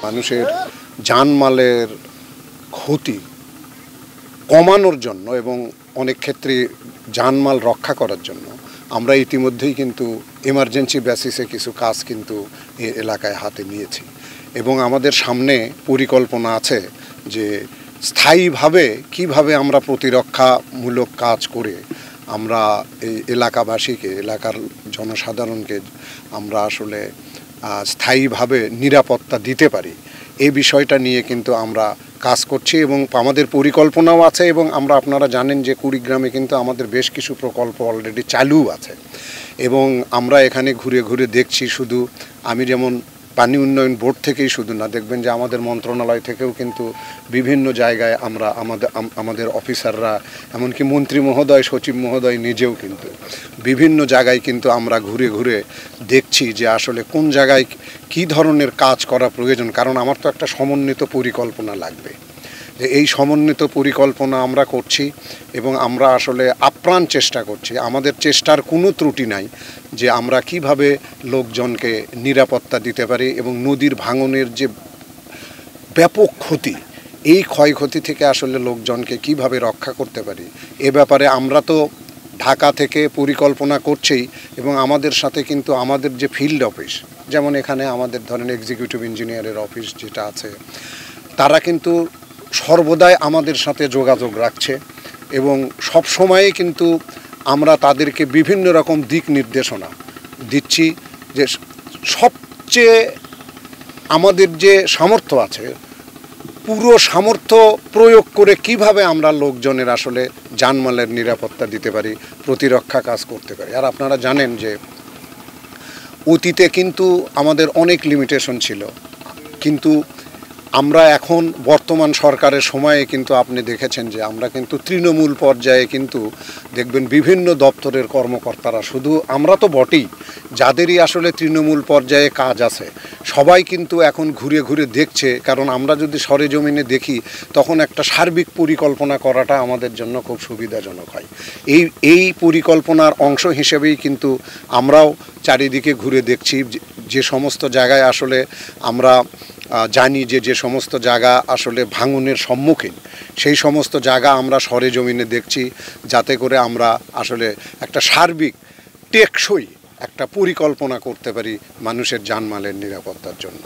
মানুষের জানমালের ক্ষতি কমানোর জন্য এবং অনেক ক্ষেত্রে জানমাল রক্ষা করার জন্য আমরা ইতিমধ্যেই কিন্তু এমার্জেন্সি বেসিসে কিছু কাজ কিন্তু এই এলাকায় হাতে নিয়েছি এবং আমাদের সামনে পরিকল্পনা আছে যে স্থায়ীভাবে কিভাবে আমরা প্রতিরক্ষামূলক কাজ করে আমরা এই এলাকাবাসীকে, এলাকার জনসাধারণকে আমরা আসলে স্থায়ীভাবে নিরাপত্তা দিতে পারি, এই বিষয়টা নিয়ে কিন্তু আমরা কাজ করছি এবং আমাদের পরিকল্পনাও আছে। এবং আমরা, আপনারা জানেন যে কুড়িগ্রামে কিন্তু আমাদের বেশ কিছু প্রকল্প অলরেডি চালু আছে এবং আমরা এখানে ঘুরে ঘুরে দেখছি। শুধু আমি যেমন পানি উন্নয়ন বোর্ড থেকেই শুধু না, দেখবেন যে আমাদের মন্ত্রণালয় থেকেও কিন্তু বিভিন্ন জায়গায় আমরা আমাদের অফিসাররা, এমনকি মন্ত্রী মহোদয়, সচিব মহোদয় নিজেও কিন্তু বিভিন্ন জায়গায় কিন্তু আমরা ঘুরে ঘুরে দেখছি যে আসলে কোন জায়গায় কী ধরনের কাজ করা প্রয়োজন। কারণ আমার তো একটা সমন্বিত পরিকল্পনা লাগবে, যে এই সমন্বিত পরিকল্পনা আমরা করছি এবং আমরা আসলে আপ্রাণ চেষ্টা করছি। আমাদের চেষ্টার কোনো ত্রুটি নাই যে আমরা কিভাবে লোকজনকে নিরাপত্তা দিতে পারি এবং নদীর ভাঙনের যে ব্যাপক ক্ষতি, এই ক্ষয়ক্ষতি থেকে আসলে লোকজনকে কিভাবে রক্ষা করতে পারি, এ ব্যাপারে আমরা তো ঢাকা থেকে পরিকল্পনা করছেই এবং আমাদের সাথে কিন্তু আমাদের যে ফিল্ড অফিস, যেমন এখানে আমাদের ধরেন এক্সিকিউটিভ ইঞ্জিনিয়ারের অফিস যেটা আছে, তারা কিন্তু সর্বদাই আমাদের সাথে যোগাযোগ রাখছে এবং সব সময়ে কিন্তু আমরা তাদেরকে বিভিন্ন রকম দিক নির্দেশনা দিচ্ছি যে সবচেয়ে আমাদের যে সামর্থ্য আছে, পুরো সামর্থ্য প্রয়োগ করে কিভাবে আমরা লোকজনের আসলে জানমালের নিরাপত্তা দিতে পারি, প্রতিরক্ষা কাজ করতে পারি। আর আপনারা জানেন যে অতীতে কিন্তু আমাদের অনেক লিমিটেশন ছিল, কিন্তু আমরা এখন বর্তমান সরকারের সময়ে কিন্তু আপনি দেখেছেন যে আমরা কিন্তু তৃণমূল পর্যায়ে কিন্তু দেখবেন বিভিন্ন দপ্তরের কর্মকর্তারা, শুধু আমরা তো বটেই, যাদেরই আসলে তৃণমূল পর্যায়ে কাজ আছে সবাই কিন্তু এখন ঘুরে ঘুরে দেখছে। কারণ আমরা যদি সরেজমিনে দেখি তখন একটা সার্বিক পরিকল্পনা করাটা আমাদের জন্য খুব সুবিধাজনক হয়। এই পরিকল্পনার অংশ হিসেবেই কিন্তু আমরাও চারিদিকে ঘুরে দেখছি যে সমস্ত জায়গায় আসলে আমরা জানি যে সমস্ত জায়গা আসলে ভাঙনের সম্মুখীন, সেই সমস্ত জায়গা আমরা সরেজমিনে দেখছি, যাতে করে আমরা আসলে একটা সার্বিক টেকসই একটা পরিকল্পনা করতে পারি মানুষের জানমালের নিরাপত্তার জন্য।